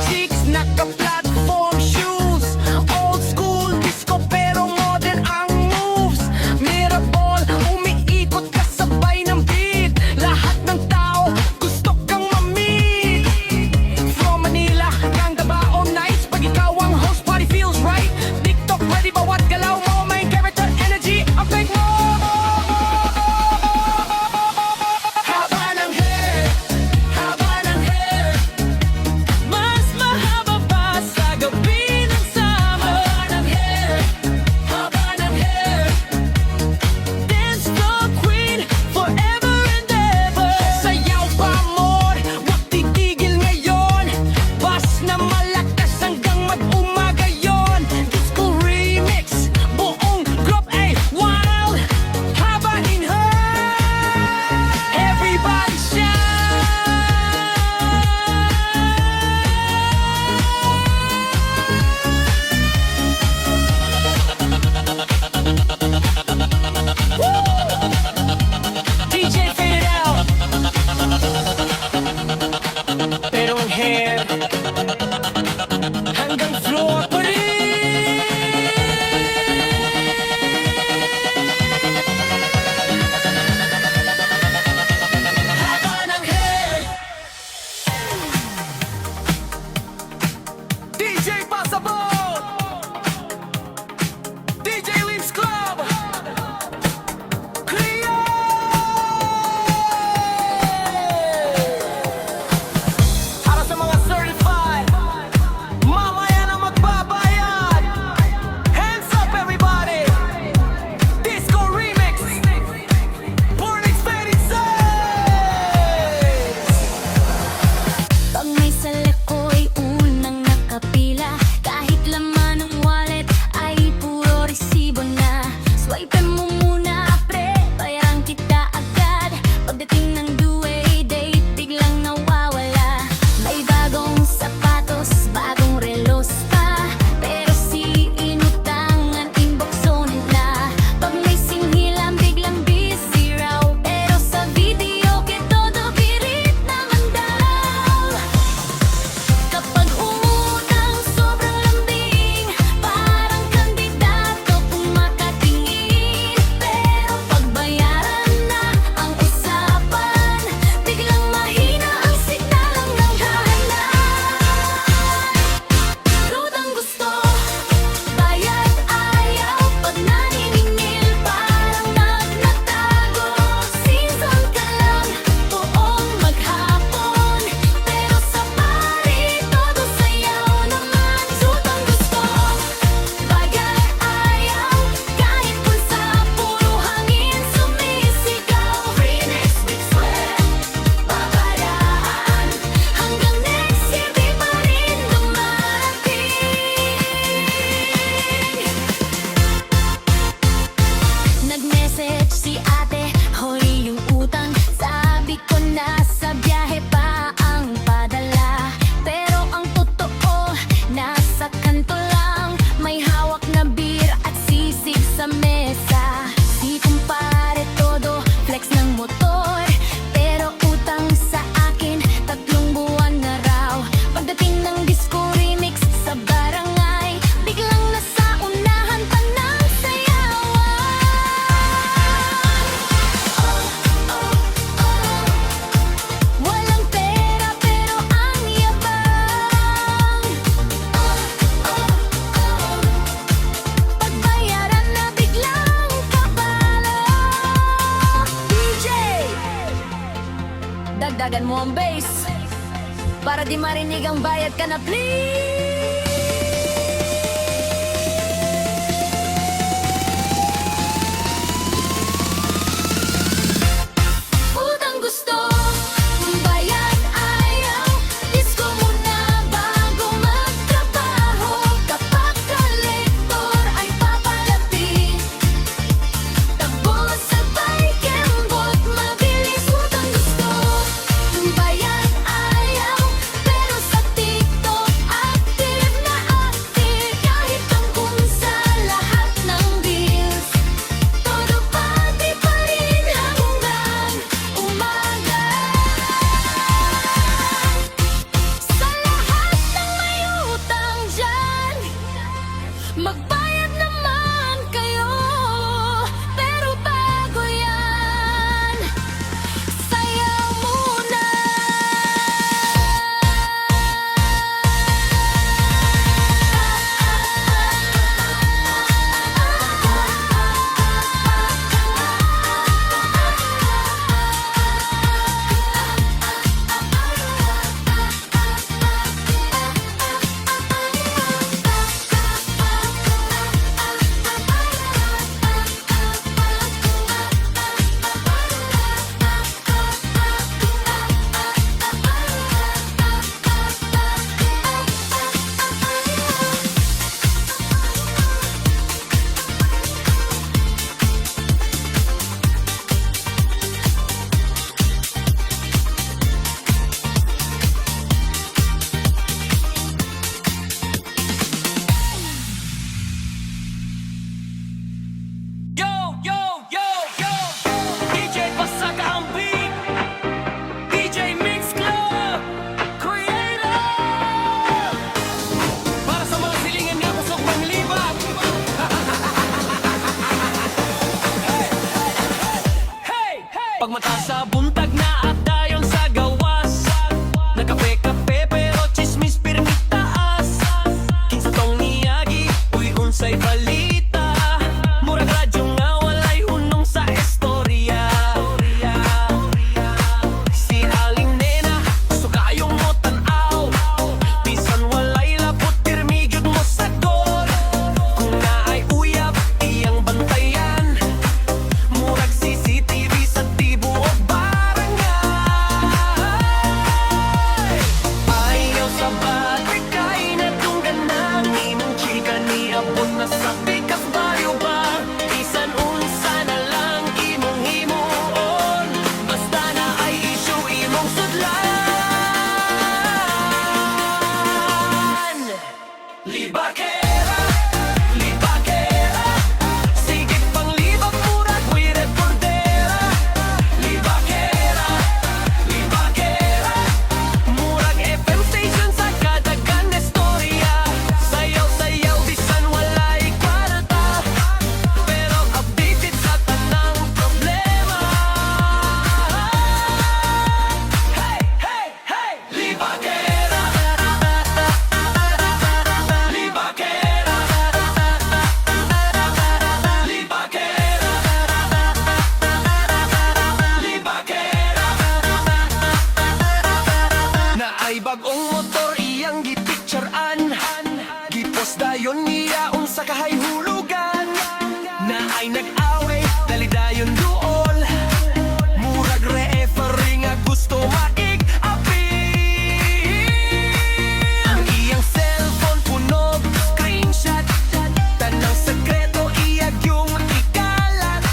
chicks, naka-platform shoes. Old school disco pero modern ang moves. Mirabol, umiikot kasabay ng beat. Lahat ng tao gusto kang ma-meet. From Manila, hanggang Davao Nights. Pag ikaw ang host, party feels right. TikTok ready, bawat galaw mo main character energy ang fake mo. Haba ng hair, haba ng hair. Mas mahaba pa sa gabi ng summer. Haba ng hair, haba ng hair. Dance the queen forever and ever. Sayaw pa amor, wag titigil ngayon. Bas na malakas hanggang mag-umaga yon. Disco remix, buong group ay wild. Habain her, everybody shout. DJ fade it out. Pero ang hair hanggang floor pa rin. Haba ng hair. DJ Pasabot, DJ Leaves Club, Cleo. Para sa mga certified, mamaya na magbabayad. Hands up everybody. Disco remix, Born Expanded Says. Pag may sala ko'y unang nakapila. Kahit laman ng wallet ay puro resibo na. Swipe mo muna pre, bayaran kita agad. Pagdating ng due date, biglang nawawala. May bagong sapatos, bagong relos pa. Pero si inutangan, inbox zone na. Pag may singhilan, biglang busy raw. Pero sa video, que todo birit naman daw. Kapag umutang sobrang lambing, parang kandidato kung makatingin. Pero pag bayaran na ang usapan, biglang mahina ang signalang ng hahanan. Rutang gusto, bayad ayaw. Pag naniningil, parang nagtatago. Season ka lang, buong maghapon. Pero sa party, todo sayaw naman. Rutang gusto, bayad ayaw. Kahit bulsa, puro hangin sumisigaw. Remix, mix, sweat, babayaan. Hanggang next year, di pa rin dumarating. Nag-message si ate, huli yung utang. Sabi ko nasa biyahe pa ang padala. Pero ang totoo, nasa kanto lang. May hawak na beer at sisig sa mesa. Si kumpare todo, flex ng motor. Pero utang sa akin, 3 buwan na raw. Pagdating ng disco remix sa barangay, biglang nasa unahan pa ng sayawan. Walang pera pero ang yabang. Pagbayaran na biglang kabalo. DJ, dagdagan mo ang bass para di marinig ang bayad ka na please. Utang gusto, bayad ayaw. Disco muna bago magtrabaho. Kapag kolektor ay papalapit, takbo sabay kembot mabilis. Utang gusto, bayad ayaw. Pero sa TikTok active. Pagmata sa buntag na at dayon sa gawas. Nagkape-kape pero chismis pirmi taas. Kinsa tong niyagi, uy unsay balita. Murag radyo nga walay hunong sa istorya. Si Aling Nena, gusto kayong mo tanaw. Bisan walay labot, pirmi gyud mo sagot. Kung naay uyab, iyang bantayan. Murag CCTV sa tibuok barangay. Ayaw sa batikay na tungganang imong chika niabot na sa pikas bayo ba? Bisan unsa na lang imong himuon, basta na ay issue imong sudlan. Libakera, libakera, sige pang libak murag we reportera. Libakera, libakera, murag FM station sa kadagan istorya. Sayaw-sayaw bisan walay kwarta, pero updated sa tanang problema. Hey, hey, hey! Libakera, libakera, libakera, libakera. Na ay bagong motor iyang gipicturean. Gipos dayon niya unsa kahay hulugan. Na ay nag-away, dali dayon duol. Murag referee nga gusto maig-appeal. Ang iyang cellphone punog, screenshot. Tanang sekreto iyag yung ikalat.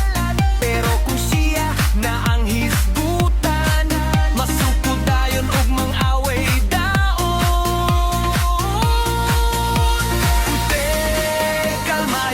Pero kung siya na ang hisgutan, masukod dayon ug mang-away daon. Kalma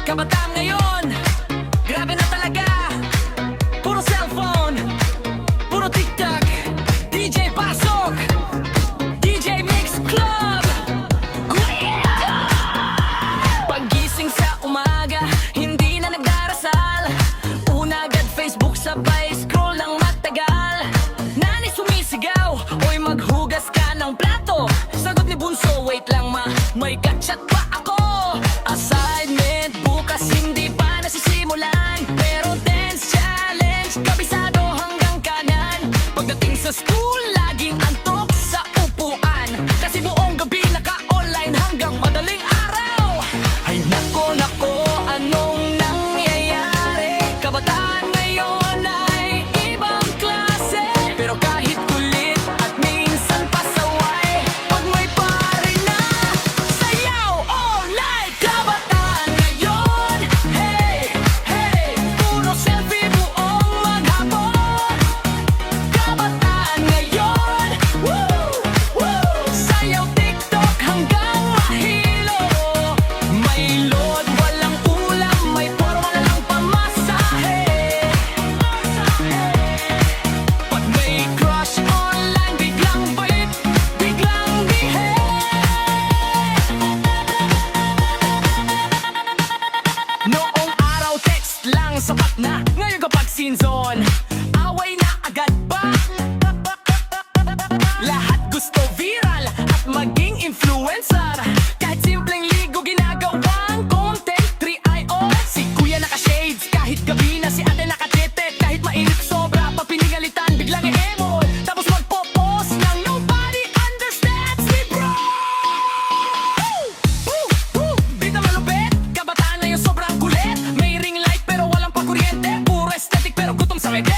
kabataan ngayon, grabe na talaga. Puro cellphone, puro TikTok, DJ Pasok, DJ Mix Club. Paggising sa umaga, hindi na nagdarasal. Una agad Facebook, sabay scroll ng matagal. Nani sumisigaw, oy maghugas ka ng plato. Sagot ni Bunso, wait lang ma, may kachat pa ako. Assignment bukas hindi pa nasisimulan, pero dance challenge kabisado hanggang kanan. Pagdating sa school, laging antok sa upuan, kasi buong gabi naka-online hanggang madaling araw. Ay nako nako, anong nangyayari? Kabataan ngayon ay ibang klase, pero kahit kulit at minsan pasaway, pag may pare na, sayaw all night. Kabataan ngayon, hey, hey, puro selfie buong maghapon. Kabataan ngayon, woo, woo, sayaw TikTok hanggang mahilo. May load, walang ulam, may forma na lang pamasahe. Pag may crush online, biglang bait, biglang bihe. Noong araw text lang sapat na, ngayon kapag scene zone, away na agad ba? Lahat gusto viral at maging influencer. Kahit simpleng ligo ginagawang content 3IO. Si kuya naka-shades kahit gabi na, si ate naka-tete kahit mainit sobra. Pag pinigalitan biglang e-emo, tapos magpo-post ng nobody understands me bro. Bida malupit, kabataan na yung sobrang kulit. May ring light pero walang pakuryente, puro aesthetic pero gutom sa mede.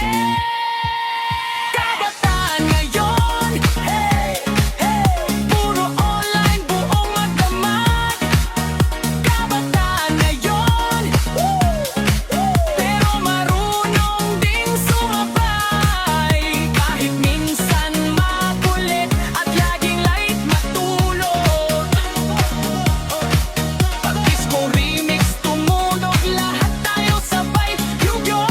Kabataan ngayon, hey, hey, puro online buong magdamag. Kabataan ngayon, woo, woo, pero marunong ding sumabay. Kahit minsan makulit at laging light matulog. Pag disco remix tumunog, lahat tayo sabay yugo.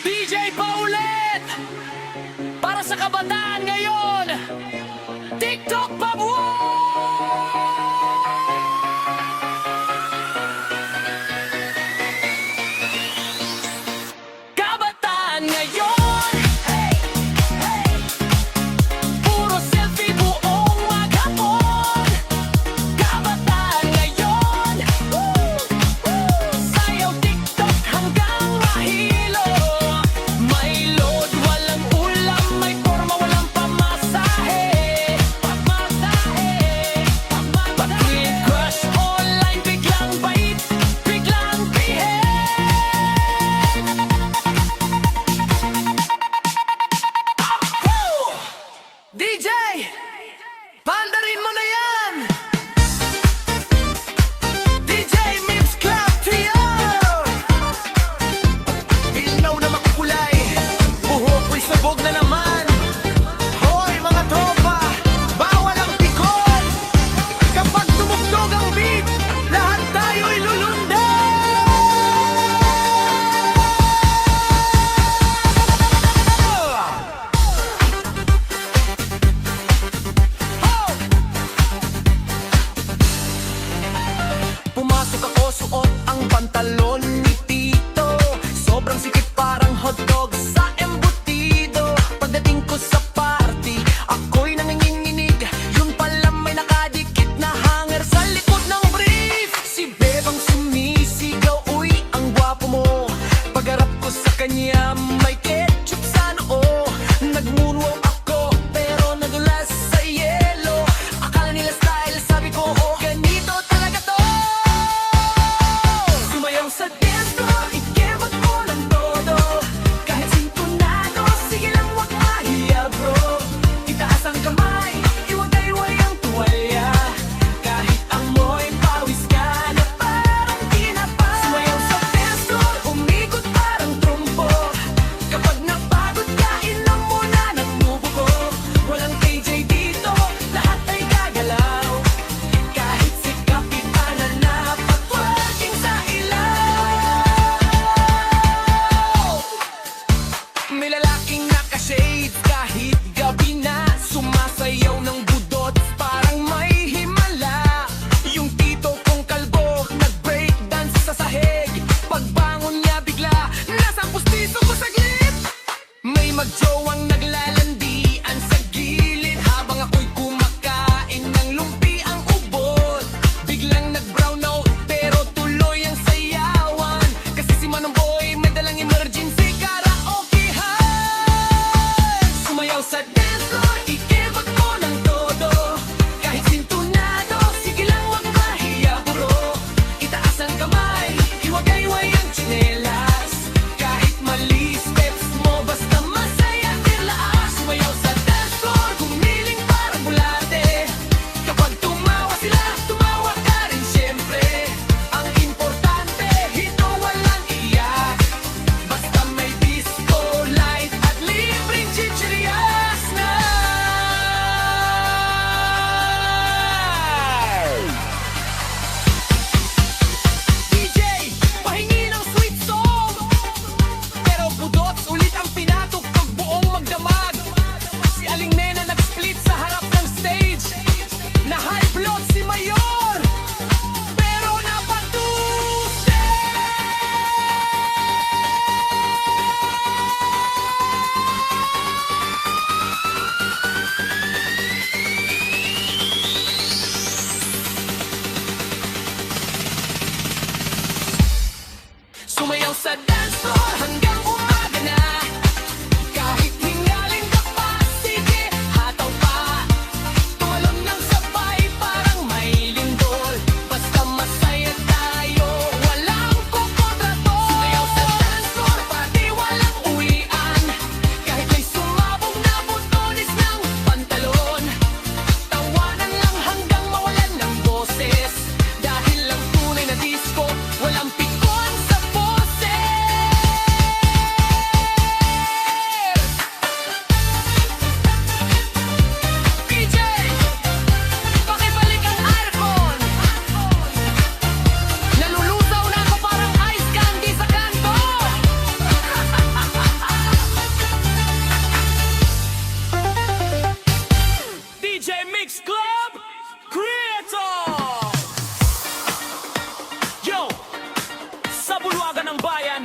DJ Paulet, para sa kabataan ngayon, TikTok Pabuo! Kabataan ngayon, hey, hey, puro selfie buong maghapon. Kabataan ngayon, woo, woo, sayaw TikTok hanggang mahilo. May load, walang ulam, may forma, walang pamasahe. Pamasahe. Mix Club Creator! Yo! Sa bulwagan ng bayan,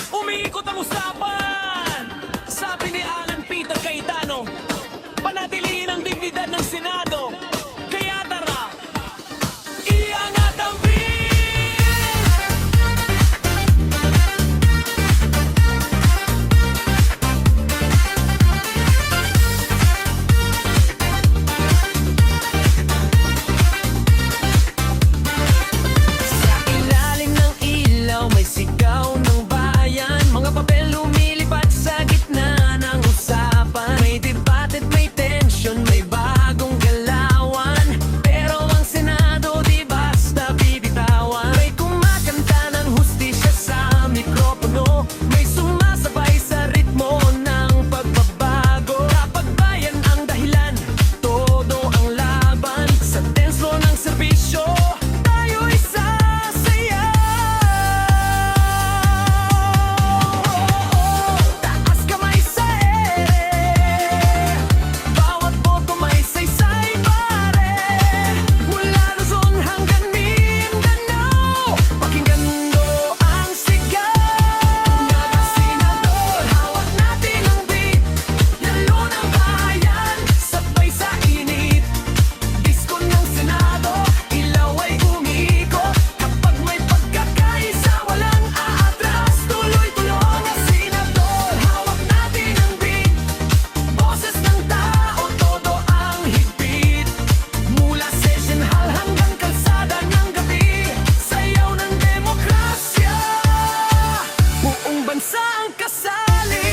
umiikot ang usapan! Sabi ni Alan Peter Cayetano, panatilihin ang dignidad ng Senado. Kaya tara, iangat ang beat! Sa ilalim ng ilaw may sigaw ng bayan. Mga papel lumilipad sa gitna ng usapan. May debate at may tension, may bagong galawan. Pero ang Senado di basta bibitawan. May kumakanta ng hustisya sa mikropono. May sumasabay sa ritmo ng pagbabago. Kapag bayan ang dahilan, todo ang laban. Sa dance floor ng serbisyo, tayo'y sasayaw. Taas kamay sa ere, bawat boto may saysay pare. Mula Luzon hanggang Mindanao, pakinggan mo ang sigaw. Mga senador, hawak natin ang beat. Lalo ng bayan, sabay sa init. Disko ng Senado, ilaw ay umiikot. Kapag may pagkakaisa, walang aatras. Tuloy-tuloy na senador, hawak natin ang beat. Boses ng tao, todo ang higpit. Mula session hall hanggang kalsada ng gabi, sayaw ng demokrasya. Buong bansa ang kasali.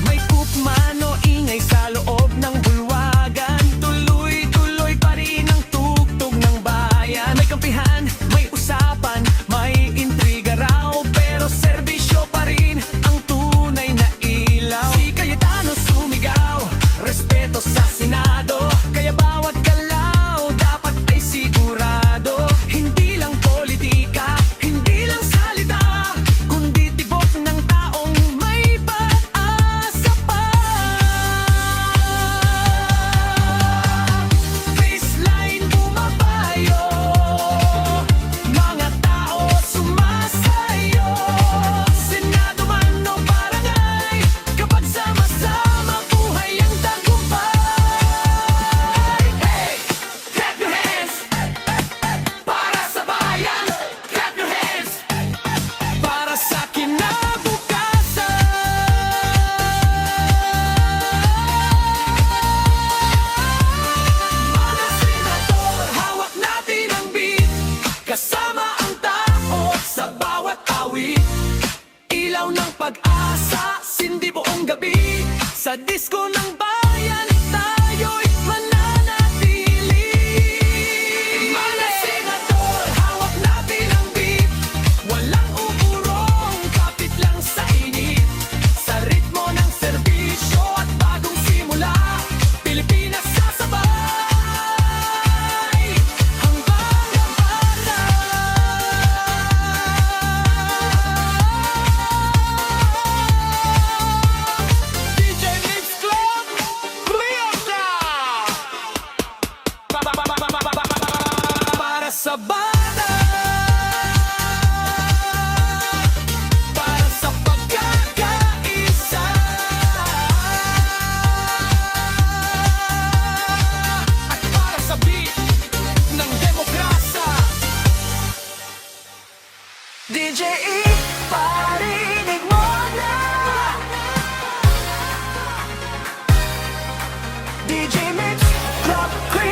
May kupmano, ingay sa loob ng bulwagan. Tuloy-tuloy pa rin ang tugtog ng bayan. May kampihan, may usapan, may intriga raw. Pero serbisyo pa rin ang tunay na ilaw. Si Cayetano sumigaw, respeto sa Senado. Kaya bawat galaw dapat ay sigurado. Hindi lang politika, hindi lang salita, kundi tibok ng taong may pag-asa pa. Baseline bumabayo, mga tao sumasayo. Senado man o barangay, kapag sama-sama buhay ang tagumpay. Hey! Clap your hands! Para sa bayan! Clap your hands! Para sa kinabukasan! Mga senador, hawak natin ang beat. Kasama ang tao sa bawat awit. Ilaw ng pag-asa, sindi buong gabi. Sa disko ng bayan, tayo'y mananatili. Mga senador, hawak natin ang beat. Walang uurong, kapit lang sa init. Sa ritmo ng serbisyo at bagong simula, Pilipinas sasabay. Hanggang para. DJ Mix Club Creator! Para sa bata, para sa pagkakaisa, at para sa beat ng demokrasya. DJ E, parinig mo na. DJ Mix Club Creator.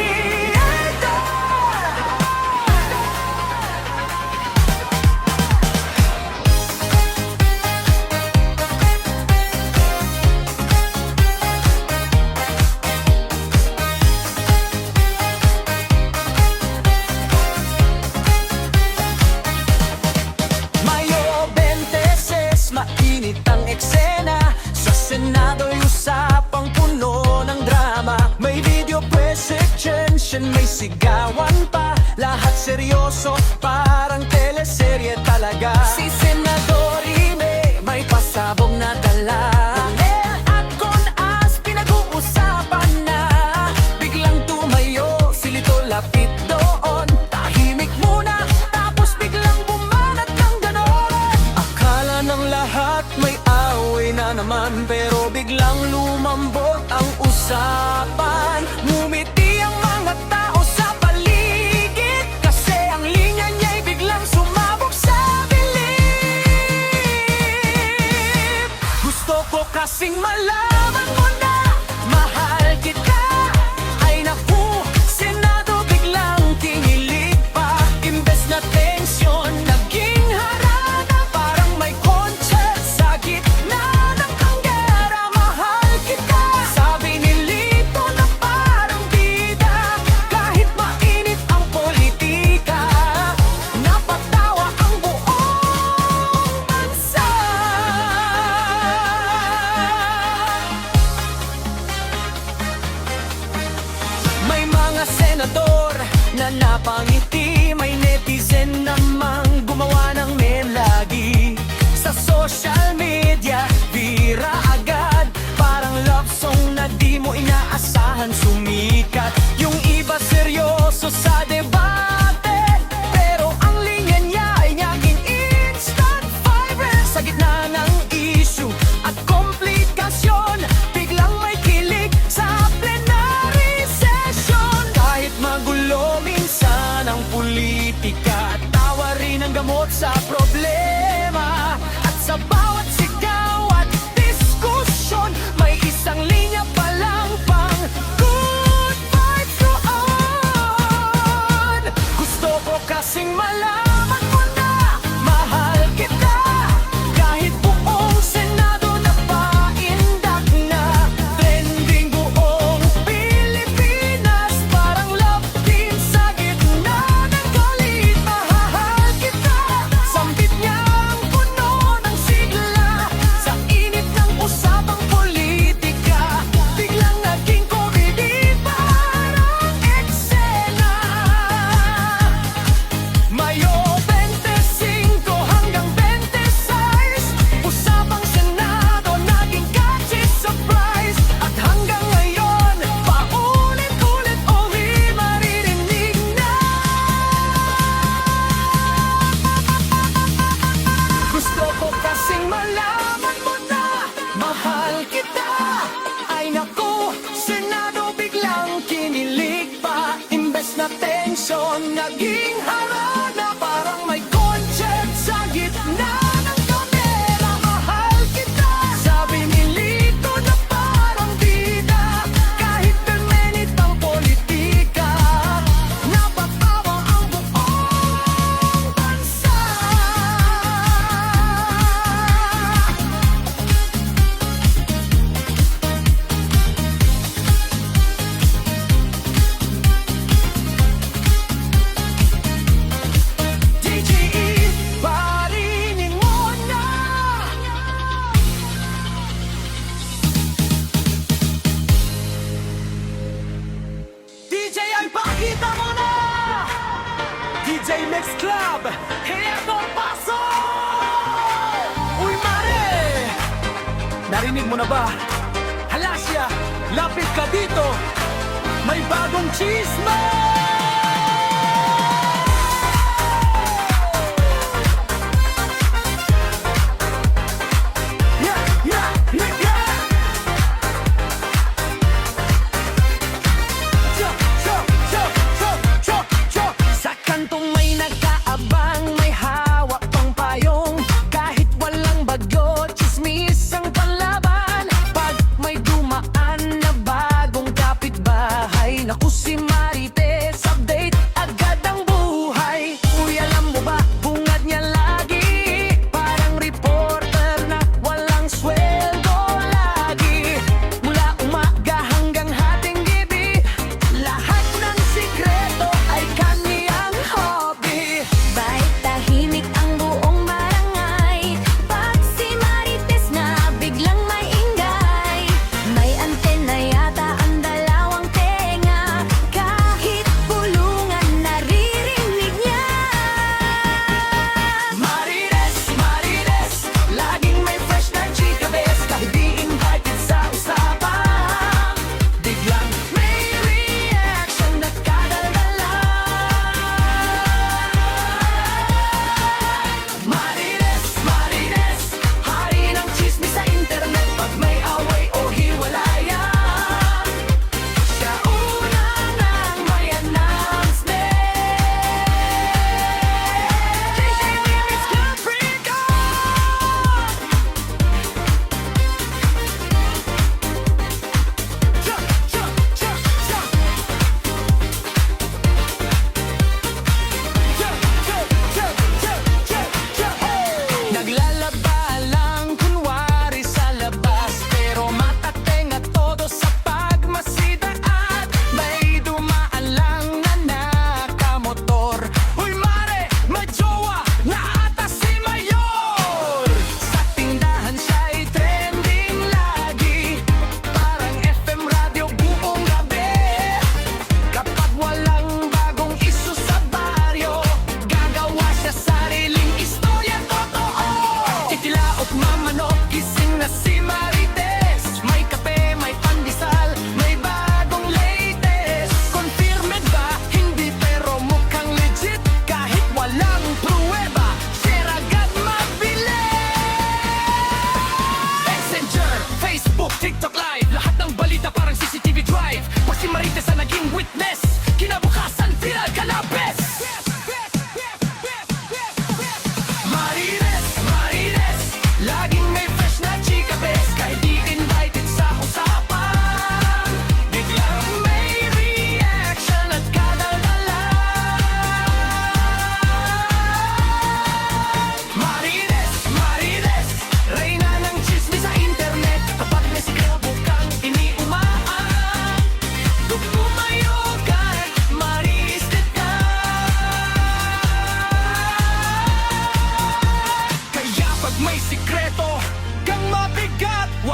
Mayo 26, mainit ang eksena. Sa Senado'y usapang puno ng drama. May video presentation, may sigawan pa. Lahat seryoso, parang teleserye talaga. Si Senador Ime, may pasama naman pero biglang lumambot ang usapan. Ngumiti ang mga tao sa paligid kasi ang linya niya'y biglang sumabog sa believe. Gusto ko kasing malaman mo na mahal kita. Ay naku, Senado biglang kinilig pa. Imbes na tensyon, naging harana. Parang may concert sa gitna ng kanggera. Mahal kita, sabi ni Lito na parang bida. Kahit mainit ang politika, napatawa ang buong bansa. May mga senador na napangiti, may netizen namang gumawa ng meme lagi. Sa social media, bira agad, parang love song na di mo inaasahan sumikat. Yung iba seryoso sa debate, pero ang linya niya ay naging instant viral. Sa gitna ng issue at komplikasyon, biglang may kilig sa plenary session. Kahit magulo minsan ang politika, tawa rin ang gamot sa problema. At sa bawat sigaw at diskusyon, may isang linya pa lang pang good vibes roon. Gusto ko kasing malaman mo na mahal kita. Kahit buong Senado na paindak na, trending buong Pilipinas, parang love team sa gitna ng galit. Mahal kita, sambit niya ang puno ng sigla. Sa init ng usapang politika, biglang naging komedi parang eksena. Mayo 25 hanggang 26, usapang Senado naging catchy surprise. At hanggang ngayon, paulit-ulit uli maririnig na. Gusto ko kasing malaman mo na mahal kita. Ay naku, Senado biglang kinilig pa. Imbes na tensyon, naging harana. Parang may concert sa gitna ng kamera. Mahal kita, sabi ni Lito na parang bida. Kahit permenit ang politika, napatawa ang buong bansa. DGE, parinig mo na. DJ ay pakita mo na. DJ Mix Club, heto paso. Uy mare, narinig mo na ba? Halasya, lapit ka dito. May bagong chisme. Yeah, yeah, yeah, yeah. Sa kantong may nag-aabang, may hawak pang payong. Kahit walang bagyo, chismis ang panlaban. Pag may dumaan na bagong kapitbahay, naku si Marites.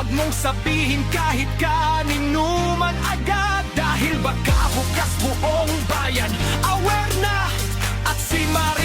Huwag mong sabihin kahit kanino man agad, dahil baka bukas buong bayan aware na at si Marie